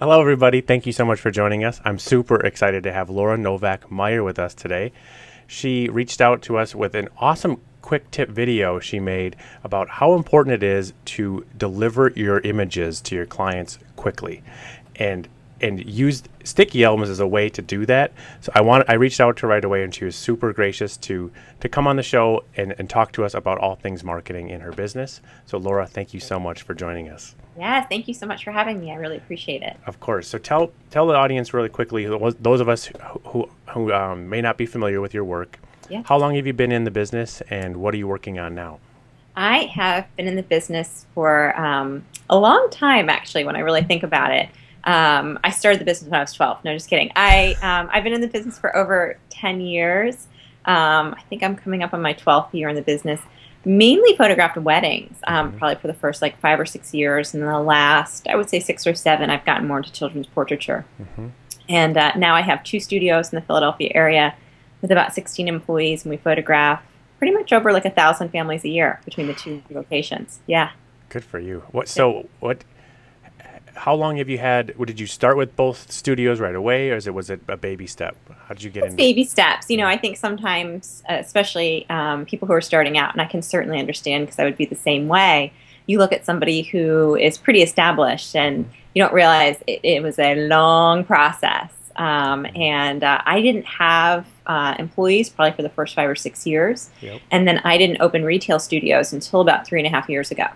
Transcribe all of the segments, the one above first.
Hello, everybody. Thank you so much for joining us. I'm super excited to have Laura Novak Meyer with us today. She reached out to us with an awesome quick tip video she made about how important it is to deliver your images to your clients quickly, and use sticky elements as a way to do that. So I reached out to her right away, and she was super gracious to come on the show and talk to us about all things marketing in her business. So Laura, thank you so much for joining us. Yeah, thank you so much for having me. I really appreciate it. Of course. So tell the audience really quickly, those of us who may not be familiar with your work, Yeah. how long have you been in the business, and what are you working on now? I have been in the business for a long time, actually, when I really think about it. I started the business when I was 12. No, just kidding. I've been in the business for over 10 years. I think I'm coming up on my 12th year in the business. Mainly photographed weddings, probably for the first like 5 or 6 years. And then the last, I would say 6 or 7, I've gotten more into children's portraiture. And now I have 2 studios in the Philadelphia area with about 16 employees, and we photograph pretty much over like 1,000 families a year between the 2 locations. Yeah. Good for you. How long have you had? Did you start with both studios right away, or was it a baby step? How did you get into baby steps? You know, I think sometimes, especially people who are starting out, and I can certainly understand because I would be the same way. You look at somebody who is pretty established, and you don't realize it was a long process. And I didn't have employees probably for the first 5 or 6 years, and then I didn't open retail studios until about 3.5 years ago.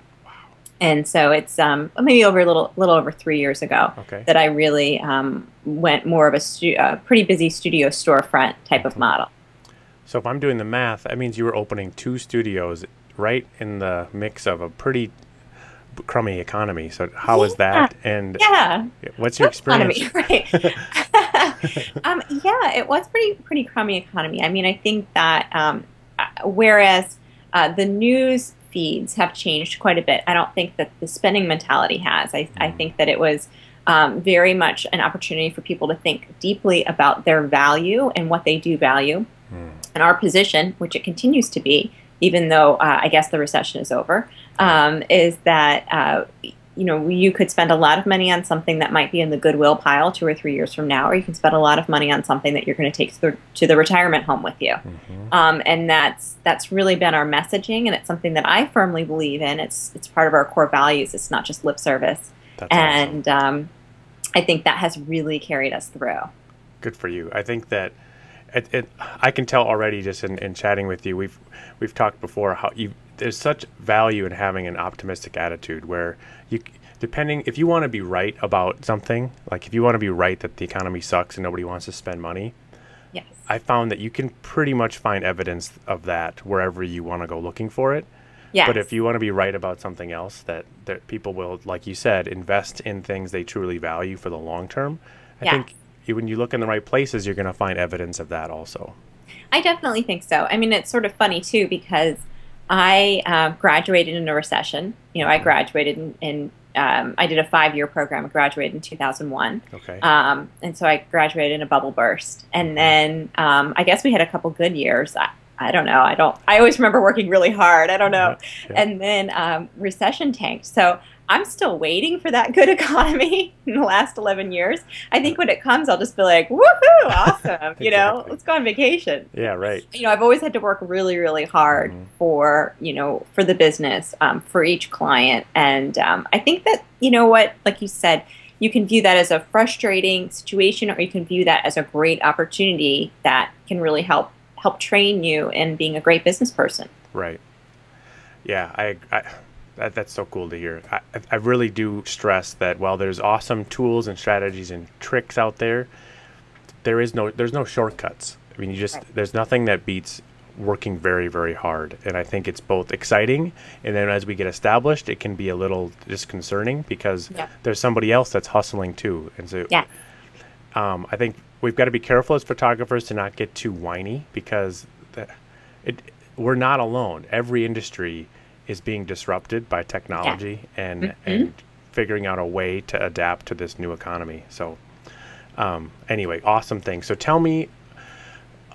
And so it's maybe over a little over 3 years ago that I really went more of a pretty busy studio storefront type of model. So if I'm doing the math, that means you were opening 2 studios right in the mix of a pretty crummy economy. So how is that? And what's your experience? Economy, right? Yeah, it was pretty crummy economy. I mean, I think that whereas the news feeds have changed quite a bit, I don't think that the spending mentality has. I think that it was very much an opportunity for people to think deeply about their value and what they do value. And our position, which it continues to be, even though I guess the recession is over, is that you know, you could spend a lot of money on something that might be in the Goodwill pile 2 or 3 years from now, or you can spend a lot of money on something that you're going to take to the retirement home with you. And that's really been our messaging, and it's something that I firmly believe in. It's part of our core values. It's not just lip service. That's and awesome. I think that has really carried us through. Good for you. I think that I can tell already just in chatting with you. We've talked before how there's such value in having an optimistic attitude where if you want to be right about something, like if you want to be right that the economy sucks and nobody wants to spend money, Yes. I found that you can pretty much find evidence of that wherever you want to go looking for it. Yes. But if you want to be right about something else, that people will, like you said, invest in things they truly value for the long term. I think when you look in the right places, you're going to find evidence of that also. I definitely think so. I mean, it's sort of funny too, because I graduated in a recession. You know, I graduated I did a 5-year program. I graduated in 2001. And so I graduated in a bubble burst. And then I guess we had a couple good years. I don't know. I always remember working really hard. I don't know. And then recession tanked. So I'm still waiting for that good economy in the last 11 years. I think when it comes, I'll just be like, woohoo, awesome. You know, let's go on vacation. Yeah, right. You know, I've always had to work really, really hard for the business, for each client. And I think that, you know what, like you said, you can view that as a frustrating situation, or you can view that as a great opportunity that can really help train you in being a great business person. Right. Yeah, that's so cool to hear. I really do stress that while there's awesome tools and strategies and tricks out there, there's no shortcuts. I mean, there's nothing that beats working very, very hard. And I think it's both exciting, and then as we get established, it can be a little disconcerting because there's somebody else that's hustling too. And so I think we've got to be careful as photographers to not get too whiny, because we're not alone. Every industry is being disrupted by technology and figuring out a way to adapt to this new economy. So anyway, awesome thing. So tell me,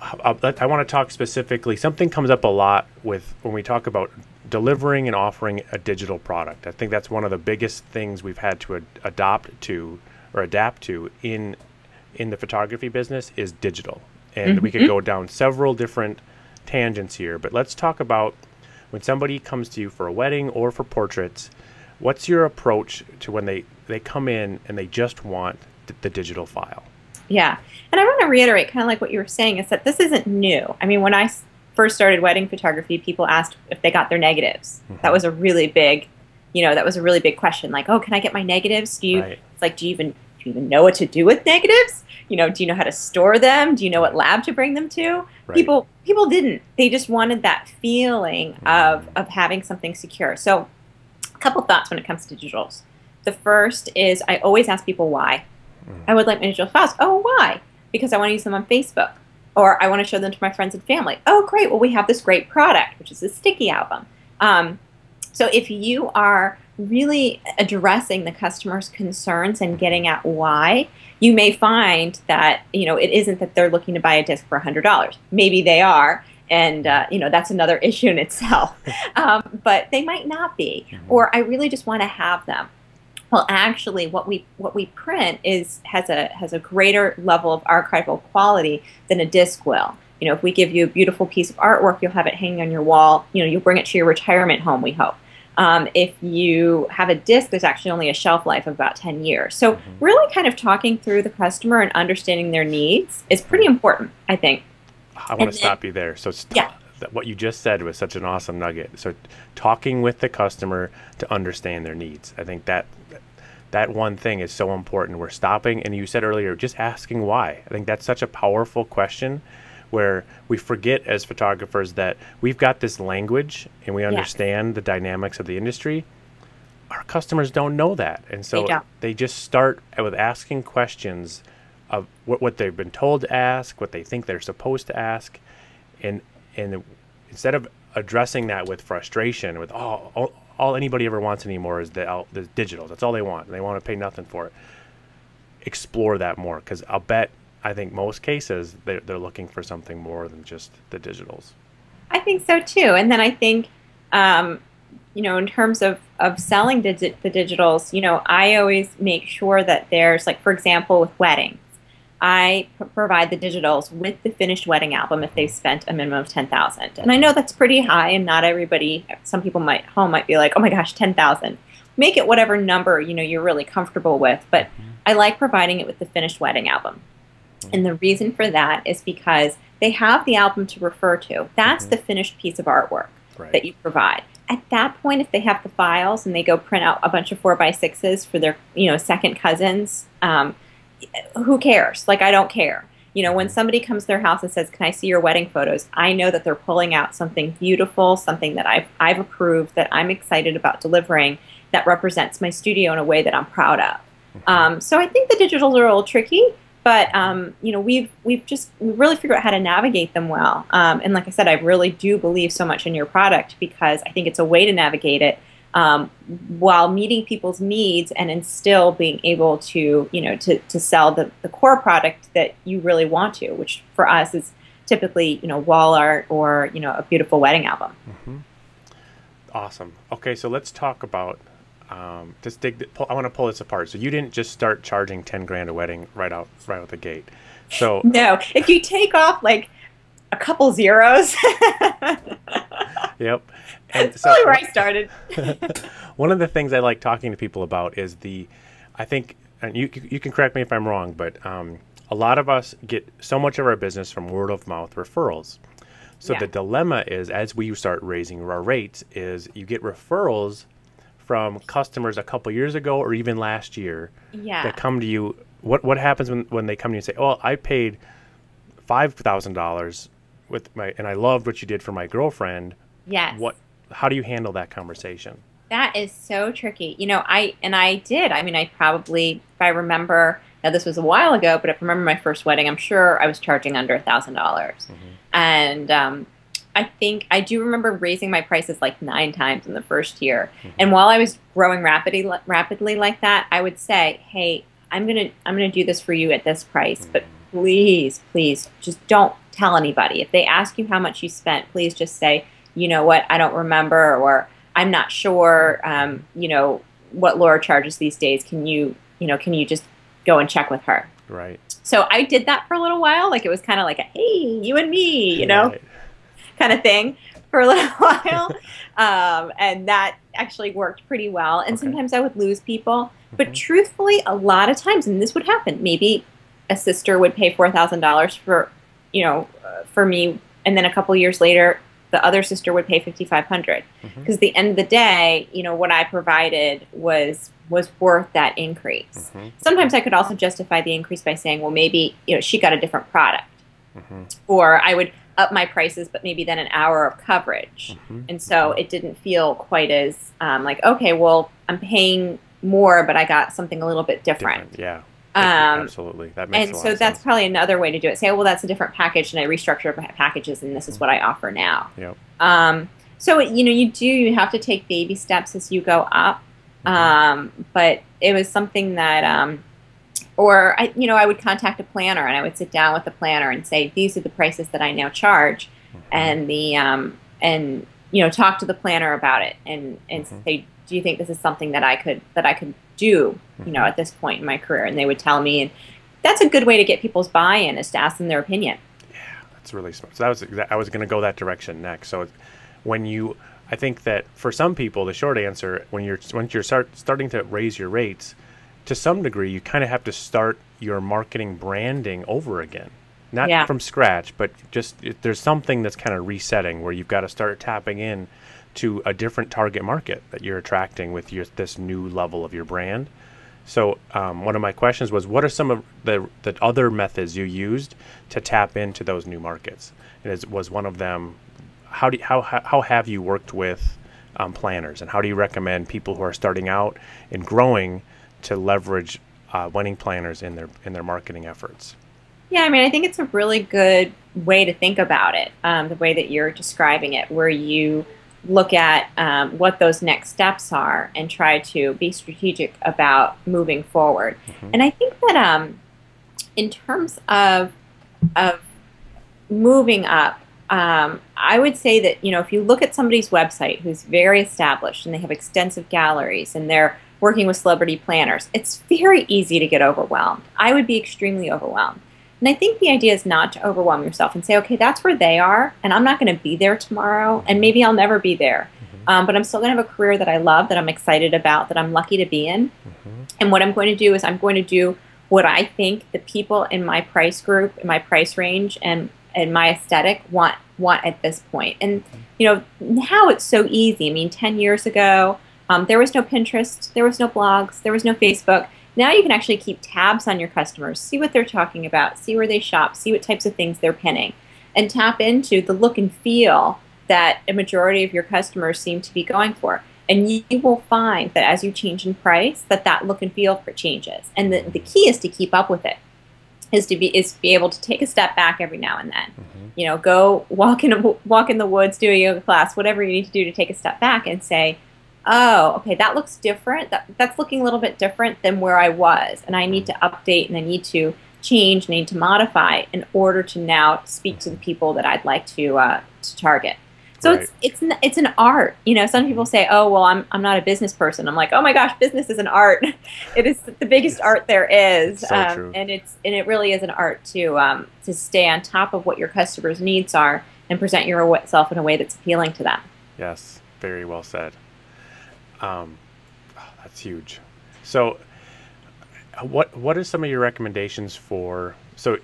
I want to talk specifically, something comes up a lot when we talk about delivering and offering a digital product. I think that's one of the biggest things we've had to adopt to or adapt to in the photography business is digital. And we could go down several different tangents here, but let's talk about when somebody comes to you for a wedding or for portraits, what's your approach to when they come in and they just want the digital file? Yeah. And I want to reiterate, kind of like what you were saying, is that this isn't new. I mean, when I first started wedding photography, people asked if they got their negatives. That was a really big, that was a really big question. Like, oh, can I get my negatives? It's like, do you even know what to do with negatives? Do you know how to store them? Do you know what lab to bring them to? Right. People didn't. They just wanted that feeling of having something secure. So a couple thoughts when it comes to digitals. The first is I always ask people why. I would like my digital files. Oh, why? Because I want to use them on Facebook. Or I want to show them to my friends and family. Oh, great. Well, we have this great product, which is a sticky album. So if you are really addressing the customer's concerns and getting at why, you may find that, it isn't that they're looking to buy a disc for $100. Maybe they are, and, that's another issue in itself. But they might not be. Or I really just want to have them. Well, actually, what we print has a greater level of archival quality than a disc will. If we give you a beautiful piece of artwork, you'll have it hanging on your wall. You'll bring it to your retirement home, we hope. If you have a disc, there's actually only a shelf life of about 10 years. So really kind of talking through the customer and understanding their needs is pretty important, I think. I want to stop you there. So what you just said was such an awesome nugget. So talking with the customer to understand their needs. I think that one thing is so important. We're stopping, and you said earlier, just asking why. I think that's such a powerful question, where we forget as photographers that we've got this language and we understand the dynamics of the industry. Our customers don't know that. And so they just start with asking questions of what they've been told to ask, what they think they're supposed to ask. And instead of addressing that with frustration, with, all anybody ever wants anymore is the digitals. That's all they want. They want to pay nothing for it. Explore that more, because I think most cases they're looking for something more than just the digitals. I think so too. And then I think, in terms of selling the digitals, I always make sure that there's, like, for example, with weddings, I provide the digitals with the finished wedding album if they've spent a minimum of $10,000. And I know that's pretty high, and not everybody. Some people might be like, oh my gosh, $10,000. Make it whatever number you're really comfortable with. But I like providing it with the finished wedding album. And the reason for that is because they have the album to refer to. That's the finished piece of artwork that you provide. At that point, if they have the files and they go print out a bunch of 4x6s for their second cousins, who cares? Like, I don't care. When somebody comes to their house and says, can I see your wedding photos? I know that they're pulling out something beautiful, something that I've approved, that I'm excited about delivering, that represents my studio in a way that I'm proud of. So I think the digitals are a little tricky. But we've really figured out how to navigate them well. And like I said, I really do believe so much in your product, because I think it's a way to navigate it while meeting people's needs and still being able to to sell the core product that you really want to, which for us is typically wall art or a beautiful wedding album. Awesome. Okay, so let's talk about. I want to pull this apart. So you didn't just start charging 10 grand a wedding right out the gate. So no, if you take off like a couple zeros. Yep. And that's probably where I started. One of the things I like talking to people about is I think, and you can correct me if I'm wrong, but a lot of us get so much of our business from word of mouth referrals. So the dilemma is, as we start raising our rates, is you get referrals from customers a couple years ago or even last year that come to you. What happens when they come to you and say, oh, I paid $5,000 and I loved what you did for my girlfriend. Yes. How do you handle that conversation? That is so tricky. I did. I mean, I probably, if I remember, now this was a while ago, but if I remember my first wedding, I'm sure I was charging under $1,000. And I think I do remember raising my prices like 9 times in the first year. And while I was growing rapidly like that, I would say, hey, I'm gonna do this for you at this price, but please just don't tell anybody. If they ask you how much you spent, please just say, you know what, I don't remember, or I'm not sure, what Laura charges these days. Can you just go and check with her. Right. So I did that for a little while. Like it was kind of like a, hey, you and me, Right. kind of thing for a little while. And that actually worked pretty well. And Okay. sometimes I would lose people. But Hmm. truthfully, a lot of times, and this would happen, maybe a sister would pay $4,000 for, for me. And then a couple years later, the other sister would pay 5,500. Hmm. Because at the end of the day, what I provided was worth that increase. Hmm. Sometimes I could also justify the increase by saying, well, maybe, she got a different product. Hmm. Or I would up my prices, but maybe then an hour of coverage. Hmm. And so it didn't feel quite as like, okay, well, I'm paying more, but I got something a little bit different. Yeah. Um, Absolutely. That makes and a lot so of that's sense. probably another way to do it. Say, oh, well, that's a different package, and I restructure packages, and this is what I offer now. Yep. So you have to take baby steps as you go up. But it was something that, or I would contact a planner, and I would sit down with the planner and say, these are the prices that I now charge, and talk to the planner about it, and say, do you think this is something that I could do, at this point in my career? And they would tell me, and that's a good way to get people's buy-in, is to ask them their opinion. That's really smart. So I was going to go that direction next. So I think that for some people, the short answer, once you're starting to raise your rates, to some degree, you kind of have to start your marketing branding over again. Not Yeah. from scratch, but just there's something that's kind of resetting where you've got to start tapping in to a different target market that you're attracting with this new level of your brand. So one of my questions was, what are some of the other methods you used to tap into those new markets? And was one of them, how have you worked with planners, and how do you recommend people who are starting out and growing to leverage wedding planners in their marketing efforts? Yeah, I mean, I think it's a really good way to think about it, the way that you're describing it, where you look at what those next steps are and try to be strategic about moving forward. And I think that in terms of moving up, I would say that, if you look at somebody's website who's very established and they have extensive galleries and they're working with celebrity planners, it's very easy to get overwhelmed. I would be extremely overwhelmed. And I think the idea is not to overwhelm yourself and say, okay, that's where they are, and I'm not going to be there tomorrow, and maybe I'll never be there. But I'm still going to have a career that I love, that I'm excited about, that I'm lucky to be in. And what I'm going to do is I'm going to do what I think the people in my price group, in my price range, and my aesthetic want at this point. And now it's so easy. I mean, 10 years ago, there was no Pinterest, there was no blogs, there was no Facebook. Now you can actually keep tabs on your customers, see what they're talking about, see where they shop, see what types of things they're pinning, and tap into the look and feel that a majority of your customers seem to be going for. And you will find that as you change in price, that look and feel changes. And the key is to keep up with it, is to be able to take a step back every now and then. Go walk in the woods, do a yoga class, whatever you need to do to take a step back and say, oh, okay, that looks different. That's looking a little bit different than where I was, and I need to update, and I need to change, and I need to modify in order to now speak to the people that I'd like to target. So Right. it's an art. Some people say, oh, well, I'm not a business person. I'm like, oh my gosh, business is an art. It is the biggest art there is, So true. and it really is an art to stay on top of what your customers' needs are and present yourself in a way that's appealing to them. Yes, very well said. That's huge. So, what are some of your recommendations for? So,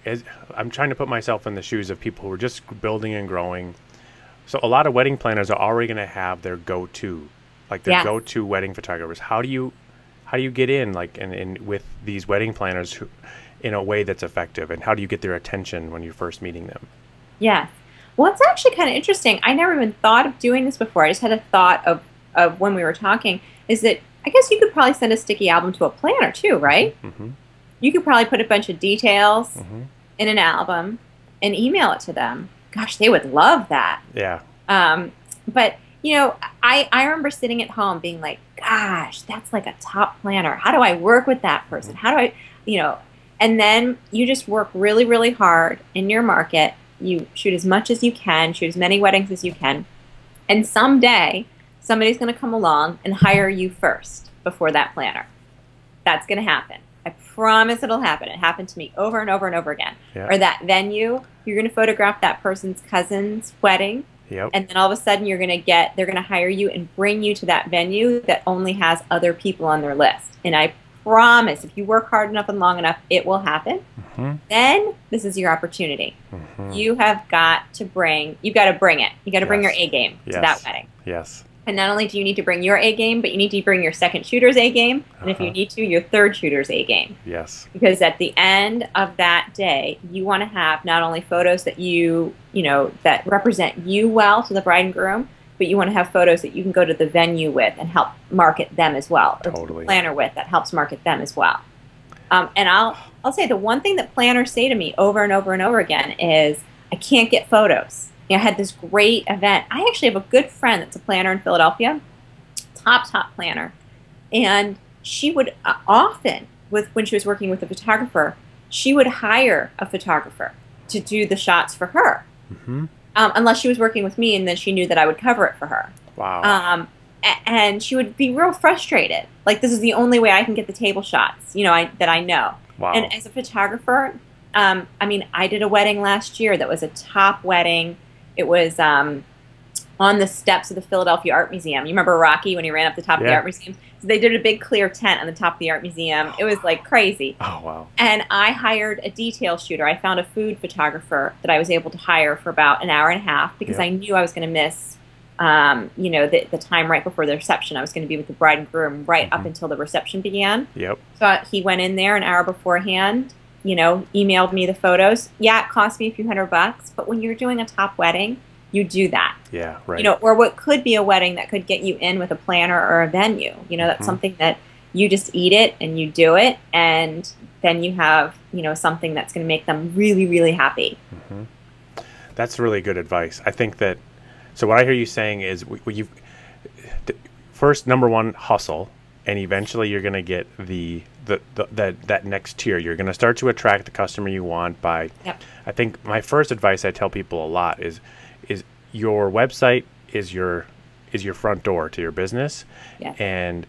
I'm trying to put myself in the shoes of people who are just building and growing. So, a lot of wedding planners are already going to have their go-to, like their Yes. go-to wedding photographers. How do you get in, like, in with these wedding planners in a way that's effective, and how do you get their attention when you're first meeting them? Yeah. Well, it's actually kind of interesting. I never even thought of doing this before. I just had a thought of when we were talking, is that I guess you could probably send a sticky album to a planner too, right? Mm-hmm. You could probably put a bunch of details Mm-hmm. in an album and email it to them. Gosh, they would love that. Yeah. But I remember sitting at home being like, gosh, that's like a top planner. How do I work with that person? How do I, and then you just work really, really hard in your market. You shoot as much as you can, shoot as many weddings as you can. And someday, somebody's going to come along and hire you first before that planner. That's going to happen. I promise it'll happen. It happened to me over and over and over again. Yeah. Or that venue, you're going to photograph that person's cousin's wedding. Yep. And then all of a sudden they're going to hire you and bring you to that venue that only has other people on their list. And I promise, if you work hard enough and long enough, it will happen. Then this is your opportunity. You've got to bring it. You got to bring your A game to that wedding. Yes. And not only do you need to bring your A game, but you need to bring your second shooter's A game. And if you need to, your third shooter's A game. Yes. Because at the end of that day, you want to have not only photos that that represent you well to the bride and groom, but you want to have photos that you can go to the venue with and help market them as well. Or Totally. the planner with that helps market them as well. And I'll say the one thing that planners say to me over and over and over again is, I can't get photos. I had this great event. I actually have a good friend that's a planner in Philadelphia, top planner. And she would often, when she was working with a photographer, she would hire a photographer to do the shots for her. Unless she was working with me, and then she knew that I would cover it for her. Wow. And she would be real frustrated. Like, this is the only way I can get the table shots, that I know. Wow. And as a photographer, I did a wedding last year that was a top wedding. It was on the steps of the Philadelphia Art Museum. You remember Rocky when he ran up the top of the Art Museum? So they did a big clear tent on the top of the Art Museum. It was like crazy. Oh, wow. And I hired a detail shooter. I found a food photographer that I was able to hire for about an hour and a half because I knew I was going to miss the time right before the reception. I was going to be with the bride and groom right up until the reception began. Yep. So he went in there an hour beforehand, emailed me the photos. Yeah, it cost me a few $100, but when you're doing a top wedding, you do that. Yeah, right. Or what could be a wedding that could get you in with a planner or a venue. That's something that you just eat it and you do it, and then you have, something that's going to make them really, really happy. That's really good advice. I think that, so what I hear you saying is first, number one, hustle, and eventually you're going to get that next tier. You're going to start to attract the customer you want by, I think my first advice I tell people a lot is your website is your front door to your business. And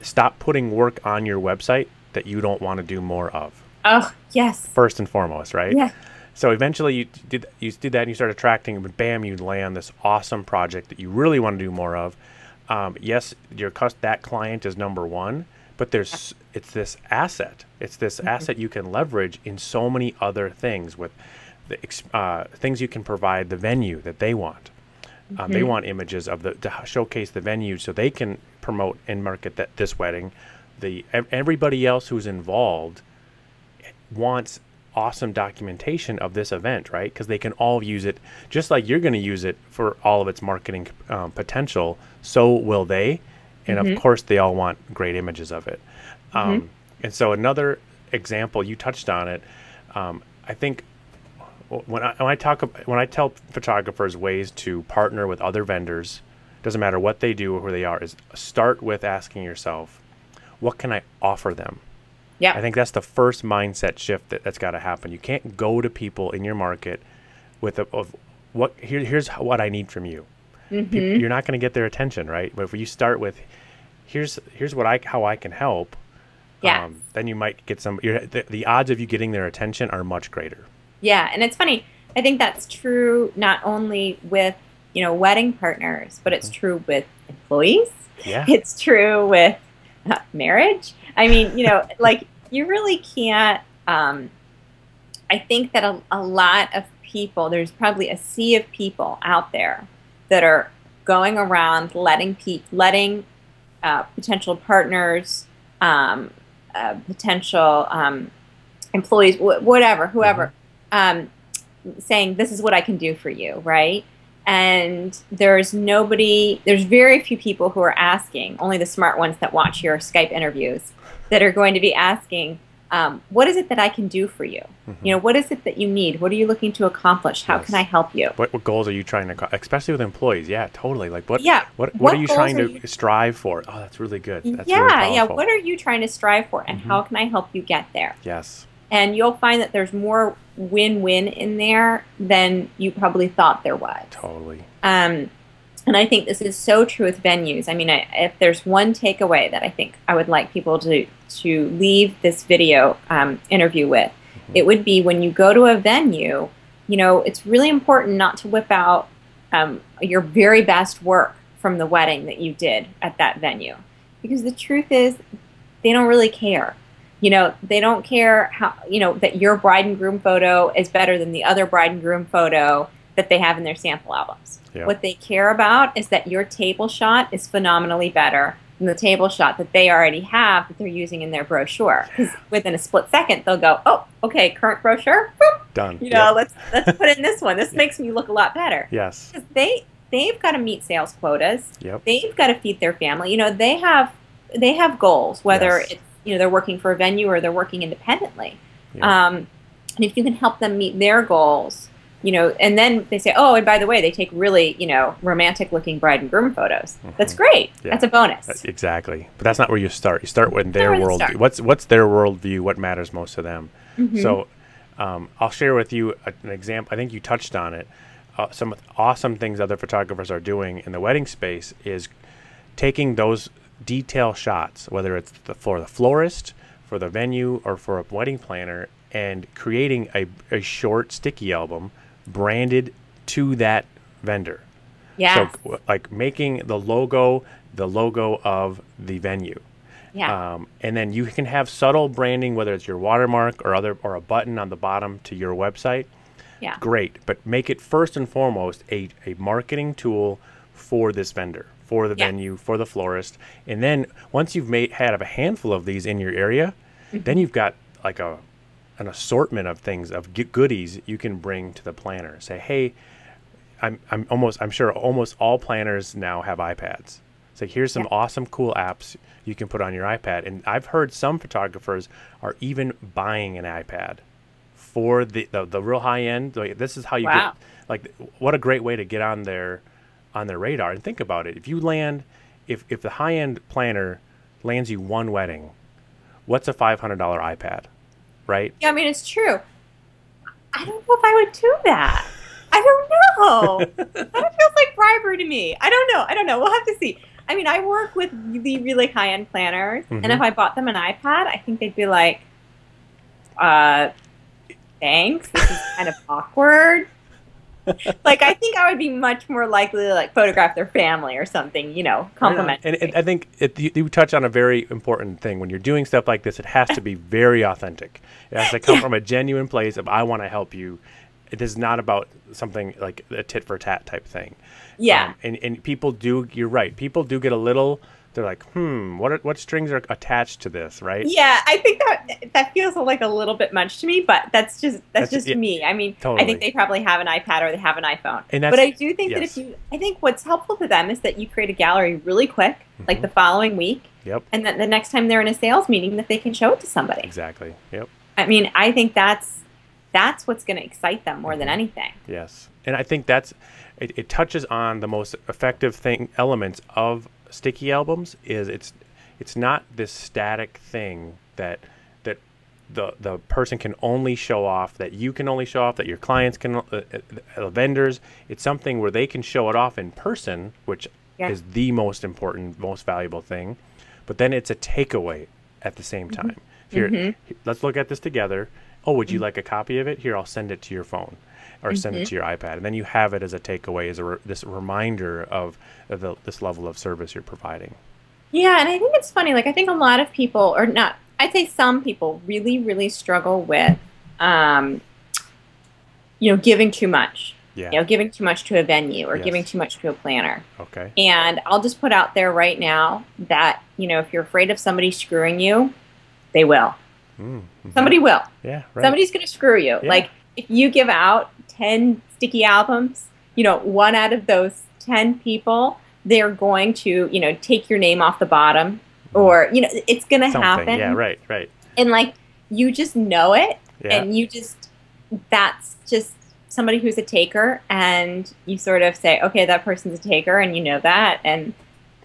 stop putting work on your website that you don't want to do more of. Oh, yes. First and foremost, right? Yeah. So eventually you do that and you start attracting, but bam, you land this awesome project that you really want to do more of. Yes, that client is number one, but it's this asset. It's this asset you can leverage in so many other things with the things you can provide the venue that they want. They want images of to showcase the venue so they can promote and market this wedding. Everybody else who's involved wants awesome documentation of this event, right? Because they can all use it just like you're going to use it for all of its marketing potential. So will they, and of course they all want great images of it. And so another example, you touched on it. I think when I tell photographers ways to partner with other vendors, doesn't matter what they do or who they are, is start with asking yourself, what can I offer them? Yeah. I think that's the first mindset shift that's got to happen. You can't go to people in your market with here's what I need from you. You're not going to get their attention, right? But if you start with here's how I can help, then you might get the odds of you getting their attention are much greater. Yeah, and it's funny. I think that's true not only with wedding partners, but it's true with employees. Yeah. It's true with marriage. I mean, like you really can't. I think that a lot of people, there's probably a sea of people out there that are going around letting potential partners, potential employees, whoever, saying, this is what I can do for you, right? And there's very few people who are asking, only the smart ones that watch your Skype interviews, that are going to be asking, what is it that I can do for you? What is it that you need? What are you looking to accomplish? How can I help you? What goals are you trying to, especially with employees? Yeah, totally. Like what are you trying to strive for? Oh, that's really good. That's really powerful. What are you trying to strive for, and how can I help you get there? Yes. And you'll find that there's more win-win in there than you probably thought there was. Totally. And I think this is so true with venues. I mean, if there's one takeaway that I think I would like people to leave this video interview with, Mm-hmm. it would be when you go to a venue, it's really important not to whip out your very best work from the wedding that you did at that venue. Because the truth is, they don't really care. They don't care how, that your bride and groom photo is better than the other bride and groom photo that they have in their sample albums. Yeah. What they care about is that your table shot is phenomenally better than the table shot that they already have that they're using in their brochure. Because within a split second, they'll go, oh, okay, current brochure, boop. Done. Let's put in this one. This makes me look a lot better. Yes. Because they've got to meet sales quotas. Yep. They've got to feed their family. They have goals, whether Yes. it's they're working for a venue or they're working independently. Yeah. And if you can help them meet their goals, and then they say, oh, and by the way, they take really, romantic looking bride and groom photos. Mm-hmm. That's great. Yeah. That's a bonus. Exactly. But that's not where you start. You start with their where they worldview. start. What's their worldview? What matters most to them? Mhm. So I'll share with you an example. I think you touched on it. Some awesome things other photographers are doing in the wedding space is taking those detail shots, whether it's for the florist, for the venue, or for a wedding planner, and creating a short sticky album branded to that vendor. Yes. So like making the logo of the venue. Yeah. And then you can have subtle branding, whether it's your watermark or a button on the bottom to your website. Yeah. Great. But make it first and foremost a marketing tool for this vendor, for the venue, for the florist. And then once you've had a handful of these in your area, then you've got like an assortment of things, of goodies you can bring to the planner. Say, hey, I'm sure almost all planners now have iPads. It's like, here's some awesome, cool apps you can put on your iPad. And I've heard some photographers are even buying an iPad for the real high end. Like, this is how you get, like, what a great way to get on their radar. And think about it. If you land, if the high end planner lands you one wedding, what's a $500 iPad, right? Yeah, I mean, it's true. I don't know if I would do that. I don't know. That feels like bribery to me. I don't know. We'll have to see. I mean, I work with the really high-end planners, and if I bought them an iPad, I think they'd be like, thanks, this is kind of awkward. Like, I think I would be much more likely to like photograph their family or something, complimentary. And I think you touch on a very important thing. When you're doing stuff like this, it has to be very authentic. It has to come from a genuine place of, I want to help you. It is not about something like a tit for tat type thing. Yeah. And people do, you're right. People do get a little, they're like, what strings are attached to this, right? Yeah, I think that feels like a little bit much to me, but that's just me. I mean, totally. I think they probably have an iPad or they have an iPhone. And but I do think that I think what's helpful to them is that you create a gallery really quick, like the following week. Yep. And that the next time they're in a sales meeting, that they can show it to somebody. Exactly. Yep. I mean, I think that's what's going to excite them more than anything. Yes. And I think it touches on the most effective elements of sticky albums. Is it's not this static thing that the person can only show off, that you can only show off, that your clients can, vendors. It's something where they can show it off in person, which is the most important, most valuable thing. But then it's a takeaway at the same time. Here, let's look at this together. Oh, would you like a copy of it? Here, I'll send it to your phone or send it to your iPad. And then you have it as a takeaway, as this reminder of this level of service you're providing. Yeah, and I think it's funny. Like, I think a lot of people, or not, I'd say some people really, really struggle with, giving too much. Yeah. Giving too much to a venue or giving too much to a planner. Okay. And I'll just put out there right now that, if you're afraid of somebody screwing you, they will. Somebody will. Yeah, right. Somebody's going to screw you. Yeah. Like, if you give out 10 sticky albums, one out of those 10 people, they're going to, take your name off the bottom, or, it's going to happen. Yeah, right. And, like, you just know it, Yeah. and that's just somebody who's a taker, and you sort of say, okay, that person's a taker, and you know that, and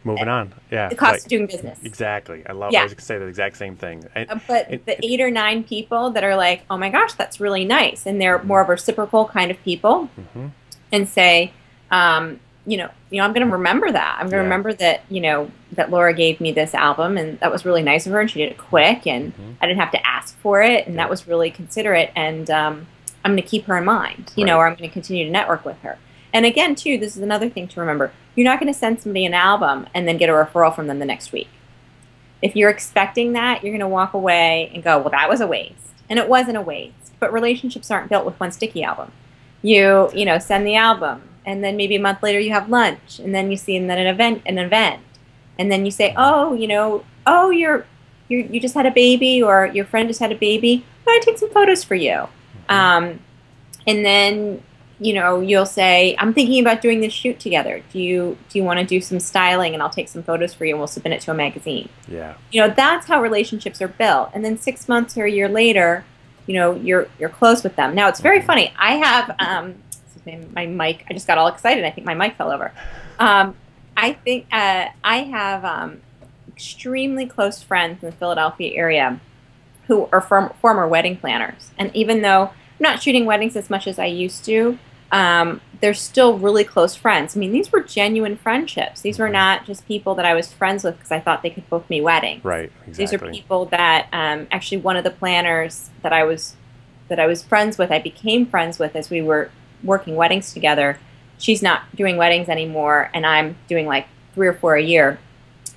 moving on. Yeah. the cost of doing business. Exactly. I was going to say the exact same thing. But the 8 or 9 people that are like, oh my gosh, that's really nice, and they're more of a reciprocal kind of people, and say, I'm going to remember that. I'm going to Yeah. remember that, that Laura gave me this album, and that was really nice of her, and she did it quick, and I didn't have to ask for it, and Yeah. that was really considerate, and I'm going to keep her in mind, Right. or I'm going to continue to network with her. And again, too, this is another thing to remember. You're not going to send somebody an album and then get a referral from them the next week. If you're expecting that, you're going to walk away and go, well, that was a waste. And it wasn't a waste. But relationships aren't built with one sticky album. You send the album, and then maybe a month later you have lunch, and then you see them at an event, and then you say, oh, you just had a baby, or your friend just had a baby. I'm going to take some photos for you. And then you'll say, I'm thinking about doing this shoot together. Do you want to do some styling, and I'll take some photos for you, and we'll submit it to a magazine. Yeah. That's how relationships are built. And then 6 months or a year later, you're close with them. Now, it's very funny. I have my mic. I just got all excited. I think my mic fell over. I think I have extremely close friends in the Philadelphia area who are former wedding planners. And even though I'm not shooting weddings as much as I used to, they're still really close friends. I mean, these were genuine friendships. These were not just people that I was friends with because I thought they could book me weddings. Right, exactly. These are people that actually one of the planners that I was friends with, I became friends with as we were working weddings together. She's not doing weddings anymore, and I'm doing like 3 or 4 a year.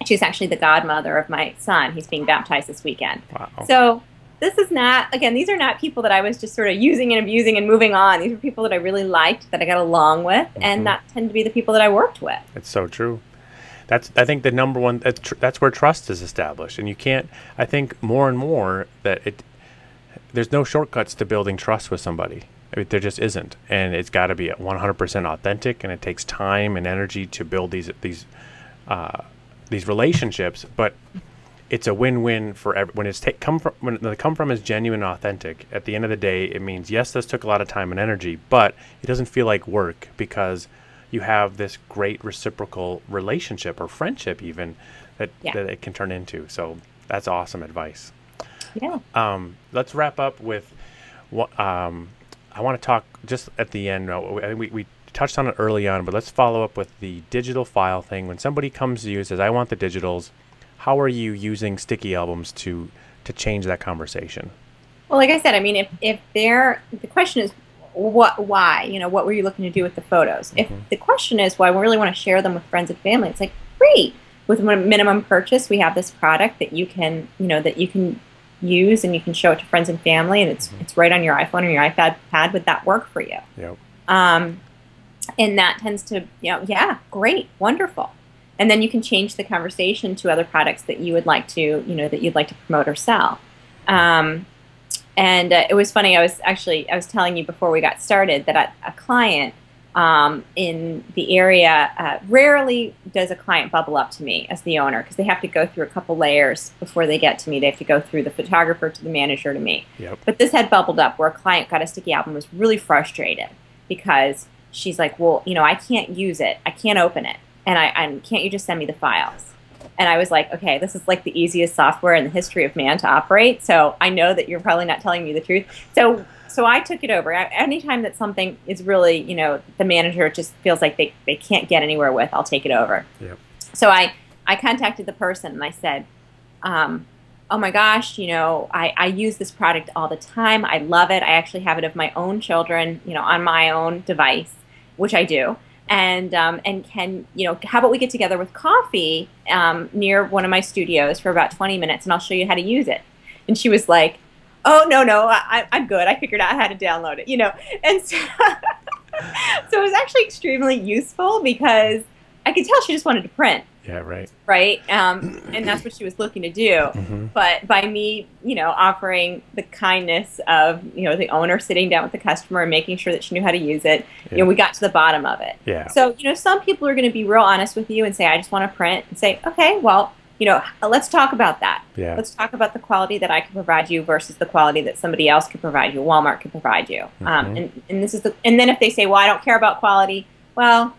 She's actually the godmother of my son. He's being baptized this weekend. Wow. So this is not, again, these are not people that I was just sort of using and abusing and moving on. These are people that I really liked, that I got along with, and that tend to be the people that I worked with. It's so true. I think the number one, that's where trust is established. And you can't, I think more and more there's no shortcuts to building trust with somebody. I mean, there just isn't. And it's got to be 100% authentic, and it takes time and energy to build these relationships, but it's a win-win for when when they come from is genuine and authentic. At the end of the day, it means, yes, this took a lot of time and energy, but it doesn't feel like work because you have this great reciprocal relationship or friendship even that it can turn into. So that's awesome advice. Yeah. Let's wrap up with what I want to talk just at the end. We touched on it early on, but let's follow up with the digital file thing. When somebody comes to you and says, I want the digitals, how are you using sticky albums to change that conversation? Well, like I said, I mean, if the question is why, what were you looking to do with the photos? If the question is, well, I really want to share them with friends and family, it's like, great. With a minimum purchase, we have this product that you can use, and you can show it to friends and family, and it's right on your iPhone or your iPad. Would that work for you? Yep. And that tends to, yeah, great, wonderful. And then you can change the conversation to other products that you would like to, that you'd like to promote or sell. And it was funny. I was telling you before we got started that a client in the area, rarely does a client bubble up to me as the owner, because they have to go through a couple layers before they get to me. They have to go through the photographer to the manager to me. Yep. But this had bubbled up where a client got a sticky album, was really frustrated because she's like, well, I can't use it. I can't open it. And can't you just send me the files? And I was like, okay, this is like the easiest software in the history of man to operate. So I know that you're probably not telling me the truth. So I took it over. Anytime that something is really, the manager just feels like they can't get anywhere with, I'll take it over. Yep. So I contacted the person and I said, oh my gosh, I use this product all the time. I love it. I actually have it of my own children, on my own device, which I do. And can, how about we get together with coffee near one of my studios for about 20 minutes, and I'll show you how to use it. And she was like, oh, no, I'm good. I figured out how to download it, And so, so it was actually extremely useful because I could tell she just wanted to print. Yeah, right. Right? And that's what she was looking to do. But by me, offering the kindness of, the owner sitting down with the customer and making sure that she knew how to use it, we got to the bottom of it. Yeah. So, some people are going to be real honest with you and say, I just want to print, and say, okay, well, let's talk about that. Yeah. Let's talk about the quality that I can provide you versus the quality that somebody else could provide you, Walmart could provide you. And this is and then if they say, well, I don't care about quality, well,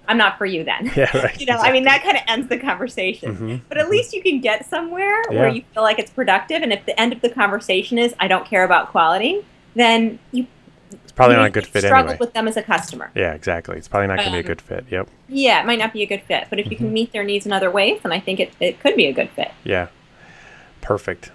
I'm not for you then. Yeah, right. Exactly. I mean, that kind of ends the conversation. But at least you can get somewhere where you feel like it's productive. And if the end of the conversation is, I don't care about quality, then you It's probably you know, not you a good might fit struggle anyway. with them as a customer. Yeah, exactly. It's probably not going to be a Um, good fit. Yep. yeah, it might not be a good fit, but if you Hmm. can meet their needs in other ways, then I think it could be a good fit. Yeah. Perfect.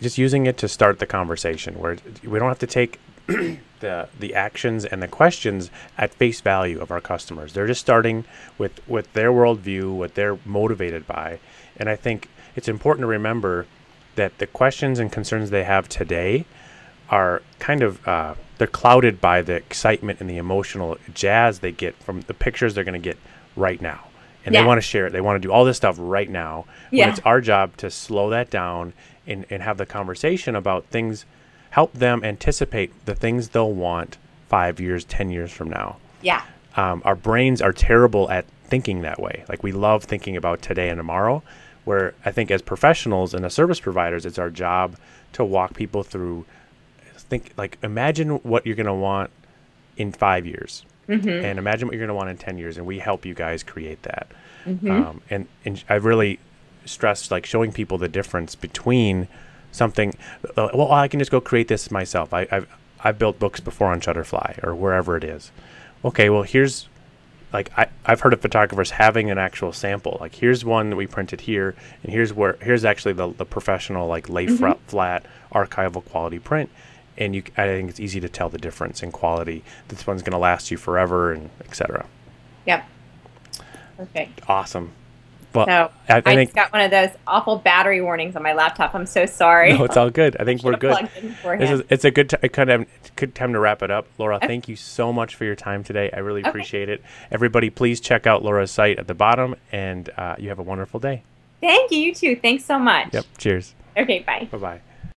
Just using it to start the conversation where we don't have to take the actions and the questions at face value of our customers. They're just starting with their worldview, what they're motivated by, and I think it's important to remember that the questions and concerns they have today are kind of they're clouded by the excitement and the emotional jazz they get from the pictures they're going to get right now, and they Yeah, want to share it. They want to do all this stuff right now. When it's yeah, our job to slow that down and have the conversation about things, help them anticipate the things they'll want 5 years, 10 years from now. yeah, Our brains are terrible at thinking that way. Like we love thinking about today and tomorrow, where I think as professionals and as service providers, it's our job to walk people through. Think like imagine what you're going to want in 5 years, mm-hmm, and imagine what you're going to want in 10 years, and we help you guys create that. mm-hmm, And I really stress like showing people the difference between something. Well, I can just go create this myself. I've built books before on Shutterfly or wherever it is. Okay, well here's like I've heard of photographers having an actual sample. Like here's one that we printed here, and here's actually the professional like lay mm-hmm. flat archival quality print. And I think it's easy to tell the difference in quality. This one's going to last you forever, and etc. Yep, perfect. Awesome. Well, So I I think just got one of those awful battery warnings on my laptop. I'm so sorry. no, it's all good. I think Should we're have good. plugged in beforehand. It's a good time to wrap it up. Laura, Okay. thank you so much for your time today. I really Okay. appreciate it. Everybody, please check out Laura's site at the bottom, and you have a wonderful day. Thank you. You too. Thanks so much. Yep. Cheers. Okay, bye. Bye bye.